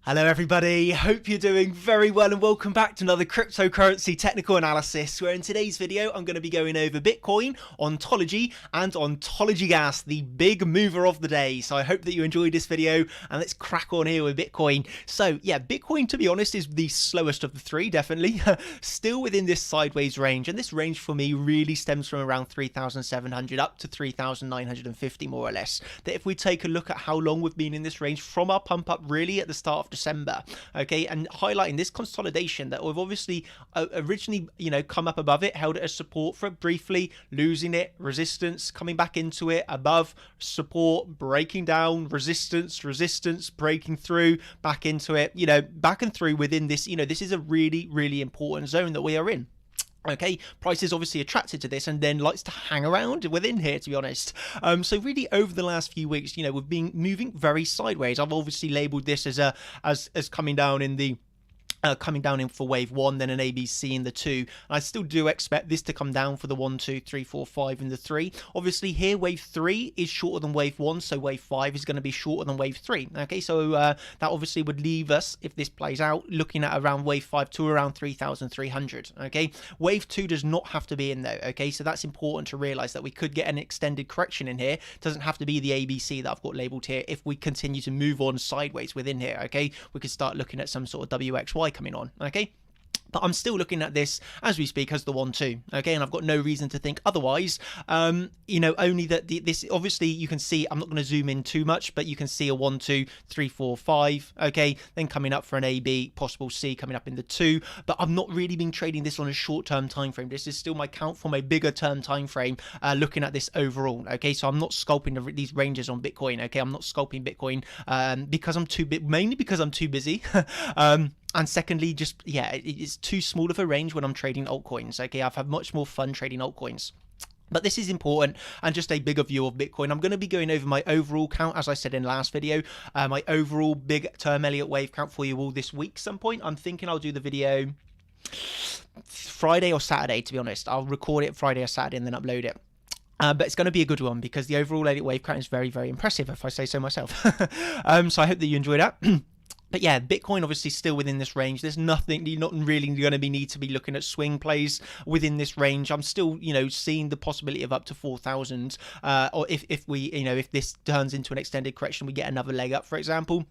Hello everybody, hope you're doing very well and welcome back to another cryptocurrency technical analysis, where in today's video I'm going to be going over Bitcoin, Ontology and Ontology Gas, the big mover of the day. So I hope that you enjoyed this video and let's crack on here with Bitcoin. So yeah, Bitcoin, to be honest, is the slowest of the three, definitely. Still within this sideways range, and this range for me really stems from around 3,700 up to 3,950 more or less. That if we take a look at how long we've been in this range from our pump up really at the start of December, okay, and highlighting this consolidation that we've obviously originally, come up above it, held it as support for it briefly, losing it, resistance, coming back into it, above, support, breaking down, resistance, breaking through, back into it, back and through within this, this is a really, really important zone that we are in. Okay, price is obviously attracted to this and then likes to hang around within here, to be honest. So really over the last few weeks, we've been moving very sideways. I've obviously labeled this as coming down in the coming down in for wave 1, then an ABC in the 2. I still do expect this to come down for the 1, 2, 3, 4, 5 in the 3. Obviously here wave 3 is shorter than wave 1, so wave 5 is going to be shorter than wave 3. Okay, so that obviously would leave us, if this plays out, looking at around wave 5 to around 3,300. Okay, wave 2 does not have to be in though. Okay, so that's important to realize that we could get an extended correction in here. It doesn't have to be the ABC that I've got labeled here. If we continue to move on sideways within here, okay, we could start looking at some sort of WXY coming on, okay? But I'm still looking at this as we speak as the 1-2, okay, and I've got no reason to think otherwise. Only that this, obviously you can see, I'm not going to zoom in too much, but you can see a 1, 2, 3, 4, 5, okay, then coming up for an AB, possible C coming up in the 2, but I've not really been trading this on a short-term time frame. This is still my count from a bigger term time frame, looking at this overall, okay, so I'm not scalping these ranges on Bitcoin, okay, I'm not scalping Bitcoin because I'm mainly because I'm too busy. And secondly, just, yeah, it's too small of a range when I'm trading altcoins, okay? I've had much more fun trading altcoins. But this is important, and just a bigger view of Bitcoin. I'm going to be going over my overall count, as I said in the last video, my overall big term Elliott wave count for you all this week some point. I'm thinking I'll do the video Friday or Saturday, to be honest. I'll record it Friday or Saturday and then upload it. But it's going to be a good one because the overall Elliott wave count is very, very impressive, if I say so myself. So I hope that you enjoy that. But yeah, Bitcoin obviously still within this range. There's nothing, you're not really going to need to be looking at swing plays within this range. I'm still, seeing the possibility of up to 4,000. Or if we, if this turns into an extended correction, we get another leg up, for example.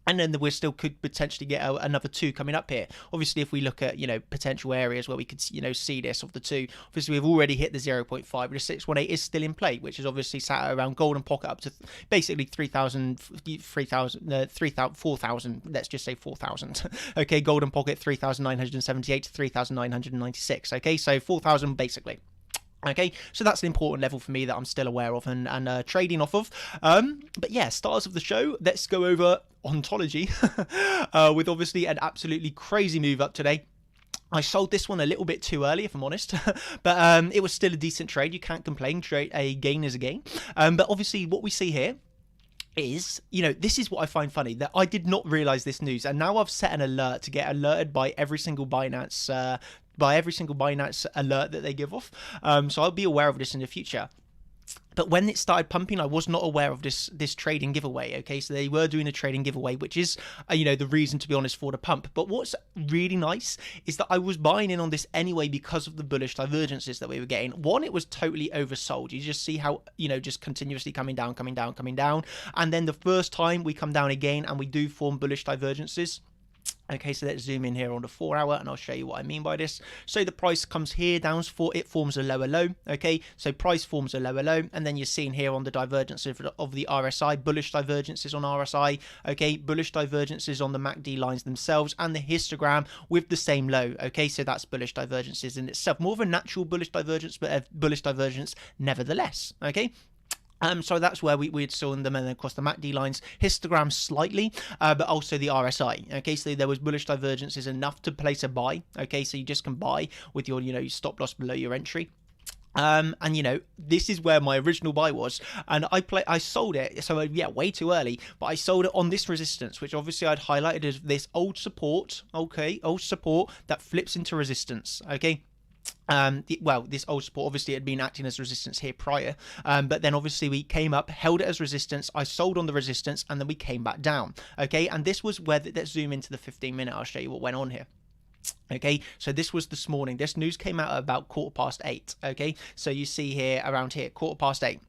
And then we still could potentially get another 2 coming up here. Obviously, if we look at, potential areas where we could, see this of the 2, obviously we've already hit the 0.5, but the 618 is still in play, which is obviously sat around golden pocket up to basically 3,000, 4,000, let's just say 4,000. Okay, golden pocket 3,978 to 3,996. Okay, so 4,000 basically. Okay, so that's an important level for me that I'm still aware of and trading off of. But yeah, stars of the show, let's go over Ontology with obviously an absolutely crazy move up today. I sold this one a little bit too early, if I'm honest, but it was still a decent trade. You can't complain. A gain is a gain. But obviously what we see here is, this is what I find funny, that I did not realize this news, and now I've set an alert to get alerted by every single Binance alert that they give off, so I'll be aware of this in the future. But when it started pumping, I was not aware of this trading giveaway, okay? So they were doing a trading giveaway, which is, the reason, to be honest, for the pump. But what's really nice is that I was buying in on this anyway because of the bullish divergences that we were getting. One, it was totally oversold. You just see how, just continuously coming down. And then the first time we come down again and we do form bullish divergences. Okay, so let's zoom in here on the 4 hour and I'll show you what I mean by this. So the price comes here down, it forms a lower low. Okay, so price forms a lower low, and then you're seeing here on the divergence of the RSI, bullish divergences on RSI. Okay, bullish divergences on the MACD lines themselves and the histogram with the same low. Okay, so that's bullish divergences in itself. More of a natural bullish divergence, but a bullish divergence nevertheless. Okay. So that's where we'd saw them, and then across the MACD lines, histogram slightly, but also the RSI. Okay, so there was bullish divergences enough to place a buy. Okay, so you just can buy with your, stop loss below your entry. And this is where my original buy was, and I sold it, so yeah, way too early, but I sold it on this resistance, which obviously I'd highlighted as this old support. Okay, old support that flips into resistance. Okay. Well, this old support obviously had been acting as resistance here prior, but then obviously we came up, held it as resistance, I sold on the resistance, and then we came back down. Okay, and this was where let's zoom into the 15-minute. I'll show you what went on here. Okay, so this was this morning. This news came out at about 8:15. Okay, so you see here around here 8:15.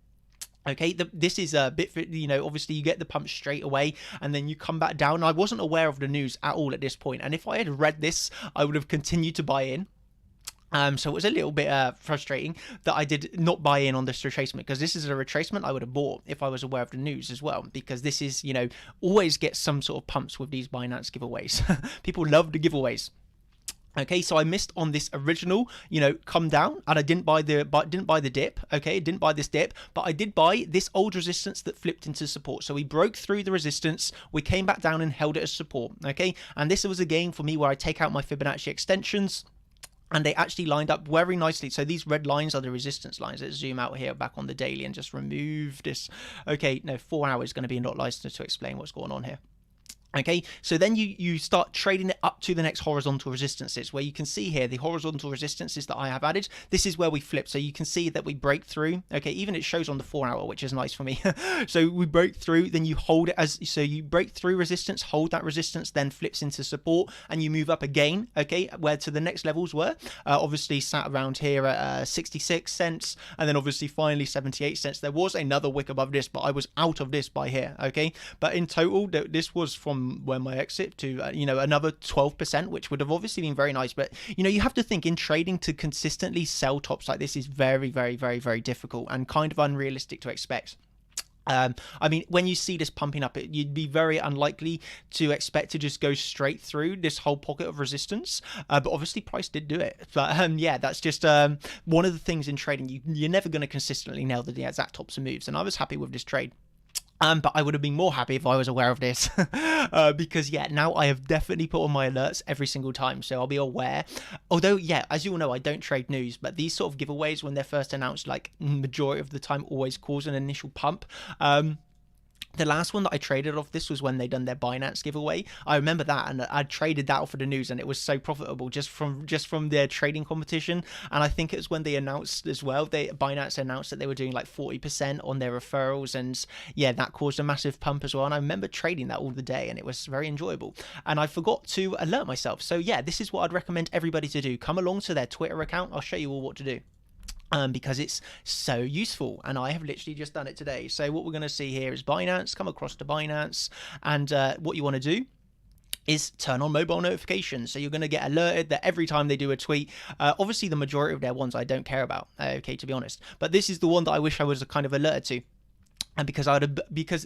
Okay, this is a bit, obviously you get the pump straight away and then you come back down. I wasn't aware of the news at all at this point, and if I had read this, I would have continued to buy in. So it was a little bit frustrating that I did not buy in on this retracement, because this is a retracement I would have bought if I was aware of the news as well, because this is, always get some sort of pumps with these Binance giveaways. People love the giveaways. Okay, so I missed on this original, come down, and I didn't buy the dip. Okay, didn't buy this dip, but I did buy this old resistance that flipped into support. So we broke through the resistance, we came back down and held it as support. Okay, and this was a game for me where I take out my Fibonacci extensions, and they actually lined up very nicely. So these red lines are the resistance lines. Let's zoom out here back on the daily and just remove this. Okay, no, 4 hours is going to be a lot nicer to explain what's going on here. Okay, so then you start trading it up to the next horizontal resistances, where you can see here the horizontal resistances that I have added. This is where we flip, so you can see that we break through. Okay, even it shows on the 4 hour, which is nice for me. So we break through, then you hold it so you break through resistance, hold that resistance, then flips into support, and you move up again. Okay, where to the next levels were obviously sat around here at 66 cents, and then obviously finally 78 cents. There was another wick above this, but I was out of this by here. Okay, but in total, this was from when my exit to another 12%, which would have obviously been very nice. But you have to think, in trading, to consistently sell tops like this is very, very, very, very difficult and kind of unrealistic to expect. I mean, when you see this pumping up, you'd be very unlikely to expect to just go straight through this whole pocket of resistance, but obviously price did do it. But yeah, that's just one of the things in trading. You're never going to consistently nail the exact tops and moves, and I was happy with this trade. But I would have been more happy if I was aware of this, because yeah, now I have definitely put on my alerts every single time, so I'll be aware. Although, yeah, as you all know, I don't trade news, but these sort of giveaways, when they're first announced, like majority of the time, always cause an initial pump. The last one that I traded off this was when they done their Binance giveaway. I remember that, and I traded that off for the news, and it was so profitable just from their trading competition. And I think it was when they announced as well, Binance announced that they were doing like 40% on their referrals, and yeah, that caused a massive pump as well. And I remember trading that all the day, and it was very enjoyable. And I forgot to alert myself. So yeah, this is what I'd recommend everybody to do. Come along to their Twitter account. I'll show you all what to do. Because it's so useful, and I have literally just done it today. So what we're going to see here is Binance. Come across to Binance, and what you want to do is turn on mobile notifications. So you're going to get alerted that every time they do a tweet, obviously the majority of their ones I don't care about, okay, to be honest, but this is the one that I wish I was kind of alerted to. And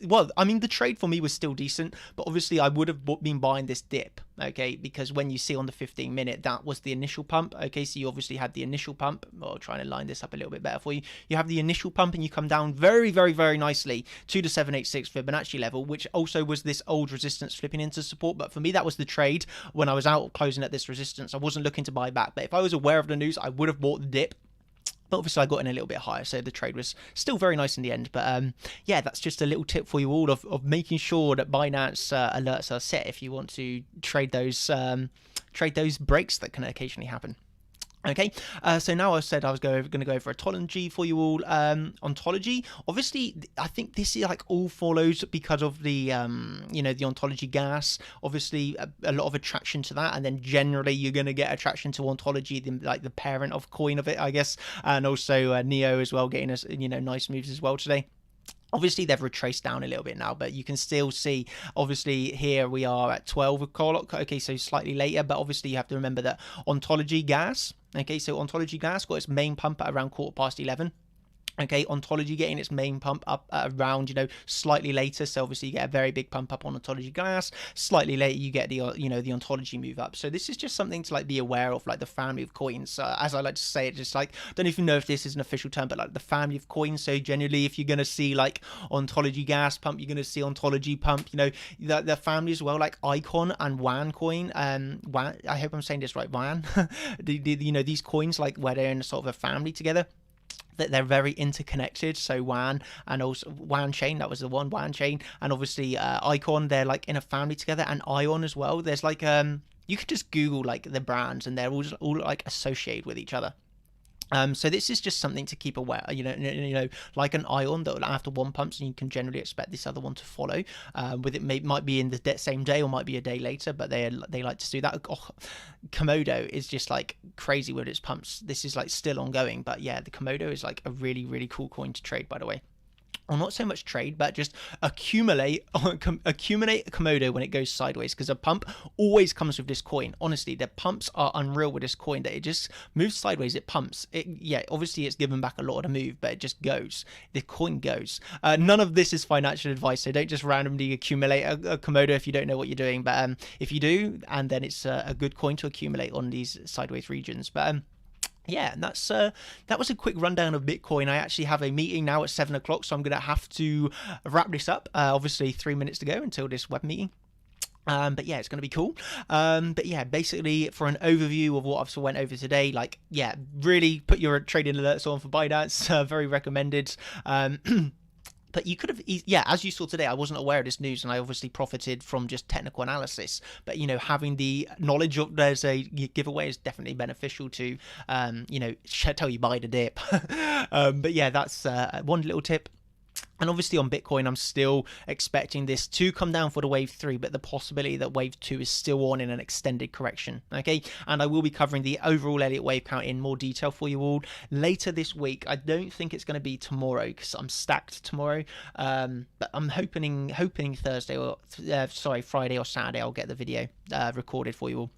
well, I mean, the trade for me was still decent, but obviously I would have been buying this dip, okay, because when you see on the 15-minute, that was the initial pump. Okay, so you obviously had the initial pump. I'll try to line this up a little bit better for you. You have the initial pump, and you come down very, very, very nicely to the 786 Fibonacci level, which also was this old resistance flipping into support. But for me, that was the trade when I was out closing at this resistance. I wasn't looking to buy back, but if I was aware of the news, I would have bought the dip. But obviously I got in a little bit higher, so the trade was still very nice in the end. But yeah, that's just a little tip for you all of making sure that Binance alerts are set if you want to trade those breaks that can occasionally happen. Okay, so now I said I was going to go over ontology for you all. Ontology, obviously, I think this is like all follows because of the the ontology gas. Obviously, a lot of attraction to that, and then generally you're going to get attraction to ontology, like the parent of coin of it, I guess, and also Neo as well, getting us nice moves as well today. Obviously, they've retraced down a little bit now, but you can still see, obviously, here we are at 12 o'clock. Okay, so slightly later, but obviously you have to remember that ontology gas. Okay, so ontology gas got its main pump at around 11:15. Okay, ontology getting its main pump up at around, slightly later. So obviously you get a very big pump up on ontology gas. Slightly later, you get the, the ontology move up. So this is just something to like be aware of, like the family of coins. As I like to say it, just like, I don't even know if this is an official term, but like the family of coins. So generally, if you're going to see like ontology gas pump, you're going to see ontology pump, the family as well, like Icon and WAN coin. WAN, I hope I'm saying this right, WAN. These coins, like where they're in sort of a family together, that they're very interconnected. So WAN, and also WAN chain, that was the one, WAN chain, and obviously Icon, they're like in a family together, and Ion as well. There's like you could just Google like the brands, and they're all like associated with each other. So this is just something to keep aware, like an ion that will after one pumps, and you can generally expect this other one to follow. With it might be in the same day or might be a day later, but they like to do that. Oh, Komodo is just like crazy with its pumps. This is like still ongoing, but yeah, the Komodo is like a really cool coin to trade, by the way. Or not so much trade, but just accumulate Komodo when it goes sideways, because a pump always comes with this coin. Honestly, the pumps are unreal with this coin, that it just moves sideways, it pumps. Obviously it's given back a lot of the move, but it just goes. The coin goes. None of this is financial advice, so don't just randomly accumulate a Komodo if you don't know what you're doing. But if you do, and then it's a good coin to accumulate on these sideways regions. But yeah, and that was a quick rundown of Bitcoin. I actually have a meeting now at 7 o'clock, so I'm gonna have to wrap this up. Obviously 3 minutes to go until this web meeting. But yeah, it's going to be cool. But yeah, basically for an overview of what I've went over today, like, yeah, really put your trading alerts on for Binance. Very recommended. But you could have, yeah, as you saw today, I wasn't aware of this news, and I obviously profited from just technical analysis. But, having the knowledge of there's a giveaway is definitely beneficial to, tell you buy the dip. But yeah, that's one little tip. And obviously on Bitcoin, I'm still expecting this to come down for the wave 3, but the possibility that wave 2 is still on in an extended correction. Okay, and I will be covering the overall Elliott wave count in more detail for you all later this week. I don't think it's going to be tomorrow because I'm stacked tomorrow, but I'm hoping Thursday or Friday or Saturday I'll get the video recorded for you all.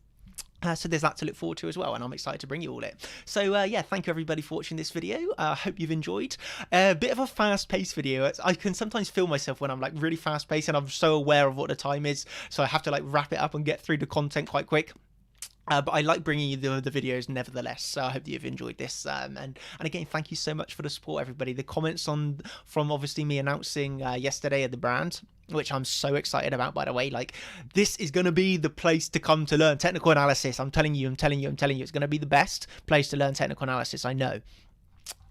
So there's that to look forward to as well, and I'm excited to bring you all it. So yeah, thank you everybody for watching this video. I hope you've enjoyed. A bit of a fast-paced video. I can sometimes feel myself when I'm like really fast-paced, and I'm so aware of what the time is, so I have to like wrap it up and get through the content quite quick. But I like bringing you the videos nevertheless, so I hope that you've enjoyed this. And again, thank you so much for the support, everybody. The comments from obviously me announcing yesterday at the brand, which I'm so excited about, by the way. Like, this is going to be the place to come to learn technical analysis. I'm telling you, it's going to be the best place to learn technical analysis, I know.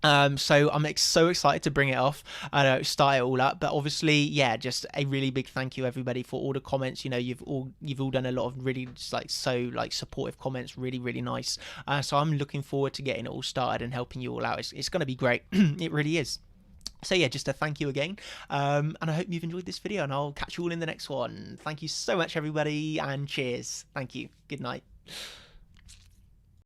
So I'm so excited to bring it off and start it all up. But obviously, yeah, just a really big thank you everybody for all the comments. You've all done a lot of really supportive comments, really nice. So I'm looking forward to getting it all started and helping you all out. It's going to be great. It really is. So yeah, just a thank you again, and I hope you've enjoyed this video, and I'll catch you all in the next one. Thank you so much everybody, and cheers. Thank you. Good night.